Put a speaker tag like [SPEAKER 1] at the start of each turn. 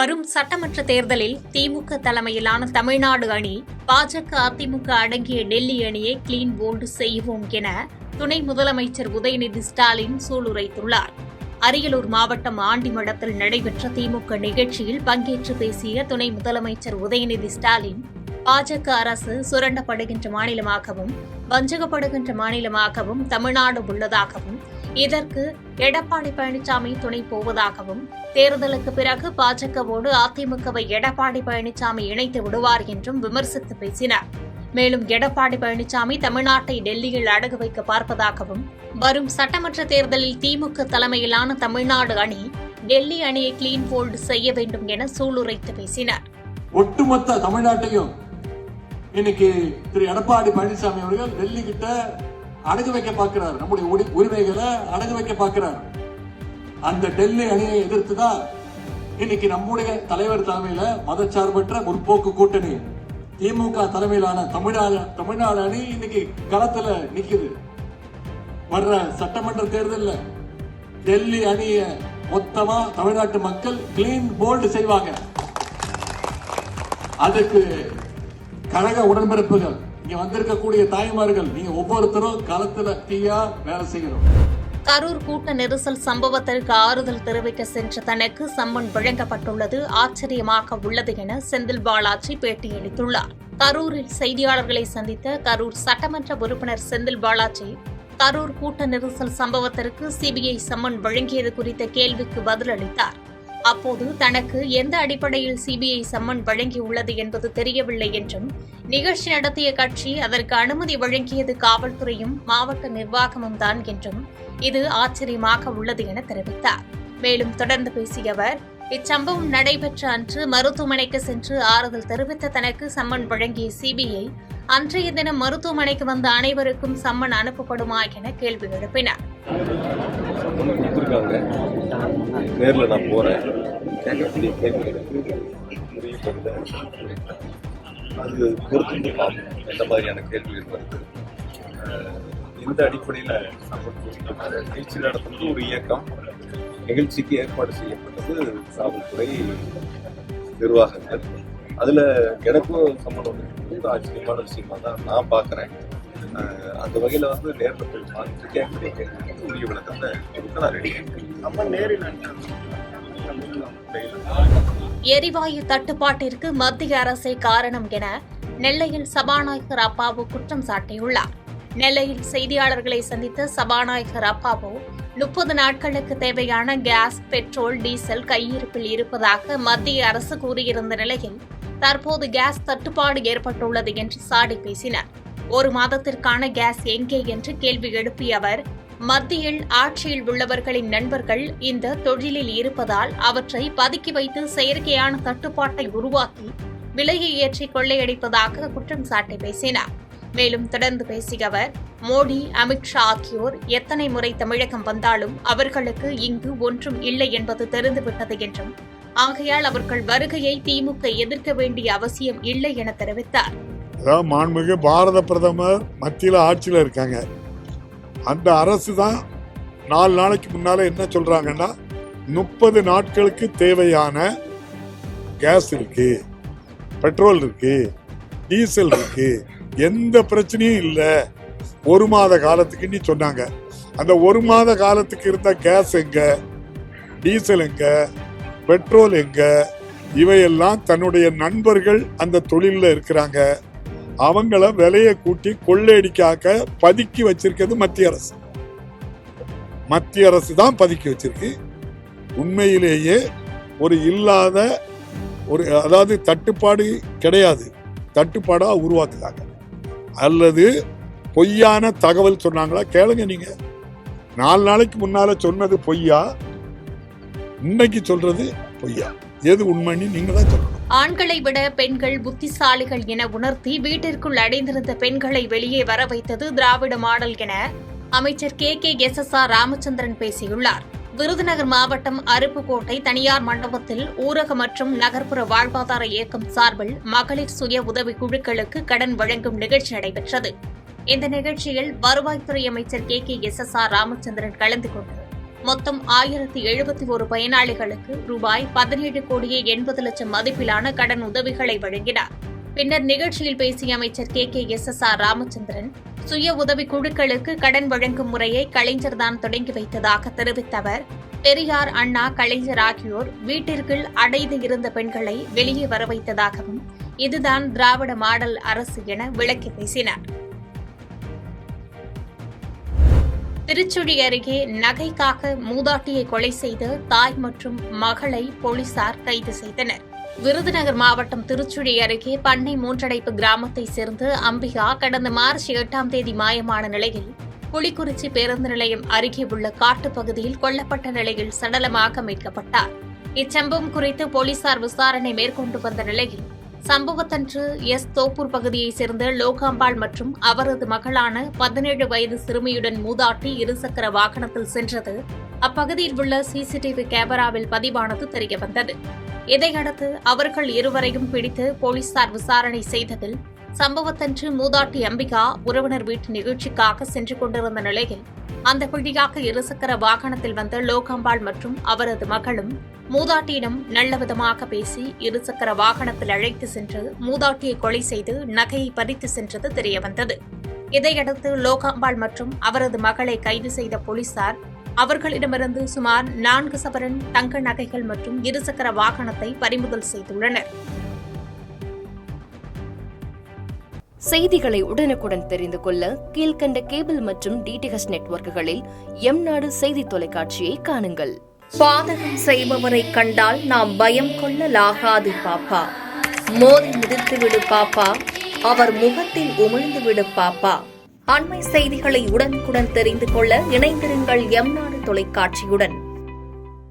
[SPEAKER 1] வரும் சட்டமன்ற தேர்தலில் திமுக தலைமையிலான தமிழ்நாடு அணி பாஜக அதிமுக அடங்கிய டெல்லி அணியை கிளீன் போல்டு செய்வோம் என துணை முதலமைச்சர் உதயநிதி ஸ்டாலின் சூளுரைத்துள்ளார். அரியலூர் மாவட்டம் ஆண்டிமடத்தில் நடைபெற்ற திமுக நிகழ்ச்சியில் பங்கேற்று பேசிய துணை முதலமைச்சர் உதயநிதி ஸ்டாலின், பாஜக அரசு சுரண்டப்படுகின்ற மாநிலமாகவும் வஞ்சகப்படுகின்ற மாநிலமாகவும் தமிழ்நாடு உள்ளதாகவும், இதற்கு எடப்பாடி பழனிசாமி துணை போவதாகவும், தேர்தலுக்கு பிறகு பாஜகவோடு அதிமுகவை எடப்பாடி பழனிசாமி இணைத்து விடுவார் என்றும் விமர்சித்து பேசினார். மேலும் எடப்பாடி பழனிசாமி தமிழ்நாட்டை டெல்லியில் அடகு வைக்க பார்ப்பதாகவும், வரும் சட்டமன்ற தேர்தலில் திமுக தலைமையிலான தமிழ்நாடு அணி டெல்லி அணியை கிளீன் போல்டு செய்ய வேண்டும் என சூளுரைத்து பேசினார்.
[SPEAKER 2] ஒட்டுமொத்த தமிழ்நாட்டையும் இன்னைக்கு திரு எடப்பாடி பழனிசாமி அவர்கள் டெல்லி கிட்ட அடகு வைக்க பார்க்கிறார். நம்முடைய உரிமைகளை அடகு வைக்க பார்க்கிறார். அந்த டெல்லி அணியை எதிர்த்துதான் இன்னைக்கு நம்முடைய தலைவர் தலைமையில மதச்சார்பற்ற முற்போக்கு கூட்டணி திமுக தலைமையிலான தமிழ்நாடு அணி இன்னைக்கு களத்துல நிக்குது. வர்ற சட்டமன்ற தேர்தலில் டெல்லி அணிய மொத்தமா தமிழ்நாட்டு மக்கள் கிளீன் போல்டு செய்வாங்க. அதுக்கு கழக உடன்பிறப்புகள், இங்க வந்திருக்கக்கூடிய தாய்மார்கள், நீங்க ஒவ்வொருத்தரும் களத்துல தீயா வேலை செய்யணும்.
[SPEAKER 1] கரூர் கூட்ட நெரிசல் சம்பவத்திற்கு ஆறுதல் தெரிவிக்க சென்ற தனக்கு சம்மன் வழங்கப்பட்டுள்ளது ஆச்சரியமாக உள்ளது என செந்தில் பாலாஜி பேட்டியளித்துள்ளார். கரூரில் செய்தியாளர்களை சந்தித்த கரூர் சட்டமன்ற உறுப்பினர் செந்தில் பாலாஜி, கரூர் கூட்ட நெரிசல் சம்பவத்திற்கு சிபிஐ சம்மன் வழங்கியது குறித்த கேள்விக்கு பதிலளித்தார். அப்போது தனக்கு எந்த அடிப்படையில் சிபிஐ சம்மன் வழங்கியுள்ளது என்பது தெரியவில்லை என்றும், நிகழ்ச்சி நடத்திய கட்சி அதற்கு அனுமதி வழங்கியது காவல்துறையும் மாவட்ட நிர்வாகமும் தான் என்றும், இது ஆச்சரியமாக உள்ளது என தெரிவித்தார். மேலும் தொடர்ந்து பேசிய அவர், இச்சம்பவம் நடைபெற்ற அன்று மருத்துவமனைக்கு சென்று ஆறுதல் தெரிவித்த தனக்கு சம்மன் வழங்கிய சிபிஐ அன்றைய தினம் மருத்துவமனைக்கு வந்த அனைவருக்கும் சம்மன் அனுப்பப்படுமா என கேள்வி எழுப்பினார்.
[SPEAKER 3] நேரில் நான் போறேன், கேட்கக்கூடிய கேள்விகளுக்கு அது பொறுத்து எந்த மாதிரியான கேள்விகள் வருது, இந்த அடிப்படையில் நிகழ்ச்சி நடத்துறது ஒரு இயக்கம். நிகழ்ச்சிக்கு ஏற்பாடு செய்யப்பட்டது காவல்துறை நிர்வாகங்கள். அதுல எனக்கும் சம்பளம் ஆச்சரியமான விஷயமா தான் நான் பார்க்குறேன். அந்த வகையில் நேரில் போய் பார்த்து கேட்கக்கூடிய கேள்விகளுக்கு உரிய விளக்கத்தை கொடுக்க நான் ரெடி.
[SPEAKER 1] எரிவாயு தட்டுப்பாட்டிற்கு மத்திய அரசே காரணம் என நெல்லையில் சபாநாயகர் அப்பாவு குற்றம் சாட்டியுள்ளார். நெல்லையில் செய்தியாளர்களை சந்தித்த சபாநாயகர் அப்பாவு, 30 நாட்களுக்கு தேவையான கேஸ், பெட்ரோல், டீசல் கையிருப்பில் இருப்பதாக மத்திய அரசு கூறியிருந்த நிலையில் தற்போது கேஸ் தட்டுப்பாடு ஏற்பட்டுள்ளது என்று சாடி பேசினார். 1 மாதத்திற்கான கேஸ் எங்கே என்று கேள்வி எழுப்பிய அவர், மத்தியில் ஆட்சியில் உள்ளவர்களின் நண்பர்கள் இந்த தொழிலில் இருப்பதால் அவற்றை பதுக்கி வைத்து செயற்கையான தட்டுப்பாட்டை உருவாக்கி விலையை ஏற்றி கொள்ளையடிப்பதாக குற்றம் சாட்டி பேசினார். மேலும் தொடர்ந்து பேசிய அவர், மோடி, அமித்ஷா ஆகியோர் எத்தனை முறை தமிழகம் வந்தாலும் அவர்களுக்கு இங்கு ஒன்றும் இல்லை என்பது தெரிந்துவிட்டது என்றும், ஆகையால் அவர்கள் வருகையை திமுக எதிர்க்க வேண்டிய அவசியம் இல்லை என தெரிவித்தார்.
[SPEAKER 4] மாண்புமிகு பாரத பிரதமர் மத்தியில் ஆட்சியில் இருக்காங்க. அந்த அரசு தான் 4 நாளைக்கு முன்னால என்ன சொல்றாங்கன்னா, 30 நாட்களுக்கு தேவையான கேஸ் இருக்கு, பெட்ரோல் இருக்கு, டீசல் இருக்கு, எந்த பிரச்சனையும் இல்லை, 1 மாத காலத்துக்கு சொன்னாங்க. அந்த 1 மாத காலத்துக்கு இருந்த கேஸ் எங்க, டீசல் எங்க, பெட்ரோல் எங்க? இவையெல்லாம் தன்னுடைய நண்பர்கள் அந்த தொழிலில் இருக்கிறாங்க, அவங்கள விலையை கூட்டி கொள்ளையடிக்காக பதுக்கி வச்சிருக்கிறது மத்திய அரசு. மத்திய அரசு தான் பதுக்கி வச்சிருக்கு. உண்மையிலேயே ஒரு இல்லாத அதாவது தட்டுப்பாடு கிடையாது, தட்டுப்பாடா உருவாக்குறாங்க. அல்லது பொய்யான தகவல் சொன்னாங்களா? கேளுங்க. நீங்க 4 நாளைக்கு முன்னால சொன்னது பொய்யா, இன்னைக்கு சொல்றது பொய்யா? எது உண்மைன்னு நீங்க தான் சொல்லணும்.
[SPEAKER 1] ஆண்களை விட பெண்கள் புத்திசாலிகள் என உணர்த்தி வீட்டிற்குள் அடைந்திருந்த பெண்களை வெளியே வர வைத்தது திராவிட மாடல் என அமைச்சர் KKSSR ராமச்சந்திரன் பேசியுள்ளார். விருதுநகர் மாவட்டம் அருப்புக்கோட்டை தனியார் மண்டபத்தில் ஊரக மற்றும் நகர்ப்புற வாழ்வாதார இயக்கம் சார்பில் மகளிர் சுய உதவி குழுக்களுக்கு கடன் வழங்கும் நிகழ்ச்சி நடைபெற்றது. இந்த நிகழ்ச்சியில் வருவாய்த்துறை அமைச்சர் KKSSR ராமச்சந்திரன் கலந்து கொண்டு மொத்தம் 1071 பயனாளிகளுக்கு ரூபாய் 17,80,00,000 மதிப்பிலான கடன் உதவிகளை வழங்கினார். பின்னர் நிகழ்ச்சியில் பேசிய அமைச்சர் KKSSR ராமச்சந்திரன், சுய உதவி குழுக்களுக்கு கடன் வழங்கும் முறையை கலைஞர்தான் தொடங்கி வைத்ததாக தெரிவித்த அவர், பெரியார், அண்ணா, கலைஞர் ஆகியோர் வீட்டிற்குள் அடைந்து இருந்த பெண்களை வெளியே வர வைத்ததாகவும், இதுதான் திராவிட மாடல் அரசு என விளக்கி பேசினார். திருச்சுழி அருகே நகைக்காக மூதாட்டியை கொலை செய்து தாய் மற்றும் மகளை போலீசார் கைது செய்தனர். விருதுநகர் மாவட்டம் திருச்சுழி அருகே பண்ணை மூன்றடைப்பு கிராமத்தைச் சேர்ந்த அம்பிகா கடந்த மார்ச் 8ஆம் தேதி மாயமான நிலையில் புலிக்குறிச்சி பேருந்து நிலையம் அருகே உள்ள காட்டுப்பகுதியில் கொல்லப்பட்ட நிலையில் சடலமாக மீட்கப்பட்டார். இச்சம்பவம் குறித்து போலீசார் விசாரணை மேற்கொண்டு வந்த நிலையில் சம்பவத்தன்று தோப்பூர் பகுதியைச் சேர்ந்த லோகாம்பாள் மற்றும் அவரது மகளான 17 வயது சிறுமியுடன் மூதாட்டி இருசக்கர வாகனத்தில் சென்றது அப்பகுதியில் உள்ள CCTV கேமராவில் பதிவானது தெரியவந்தது. இதையடுத்து அவர்கள் இருவரையும் பிடித்து போலீசார் விசாரணை செய்ததில் சம்பவத்தன்று மூதாட்டி அம்பிகா உறவினர் வீட்டு நிகழ்ச்சிக்காக சென்று கொண்டிருந்த நிலையில் அந்த வழியாக இருசக்கர வாகனத்தில் வந்த லோகாம்பாள் மற்றும் அவரது மகளும் மூதாட்டியிடம் நல்லவிதமாக பேசி இருசக்கர வாகனத்தில் அழைத்து சென்று மூதாட்டியை கொலை செய்து நகையை பறித்து சென்றது தெரியவந்தது. இதையடுத்து லோகாம்பாள் மற்றும் அவரது மகளை கைது செய்த போலீசார் அவர்களிடமிருந்து சுமார் 4 சவரன் தங்க நகைகள் மற்றும் இருசக்கர வாகனத்தை பறிமுதல் செய்துள்ளனர்.
[SPEAKER 5] செய்திகளை உடனுக்குடன் தெரிந்து கொள்ள கீழ்க்கண்ட கேபிள் மற்றும் DTH நெட்வொர்க்குகளில் எம்நாடு செய்தி தொலைக்காட்சியை காணுங்கள்.
[SPEAKER 1] பாதகம் செய்பவரை கண்டால் நாம் பயம் கொள்ளலாகாது பாப்பா. மோதி மிதித்துவிடு பாப்பா, அவர் முகத்தில் உமிழ்ந்துவிடு பாப்பா. அண்மை செய்திகளை உடனுக்குடன் தெரிந்து கொள்ள இணைந்திருங்கள் எம்நாடு தொலைக்காட்சியுடன்.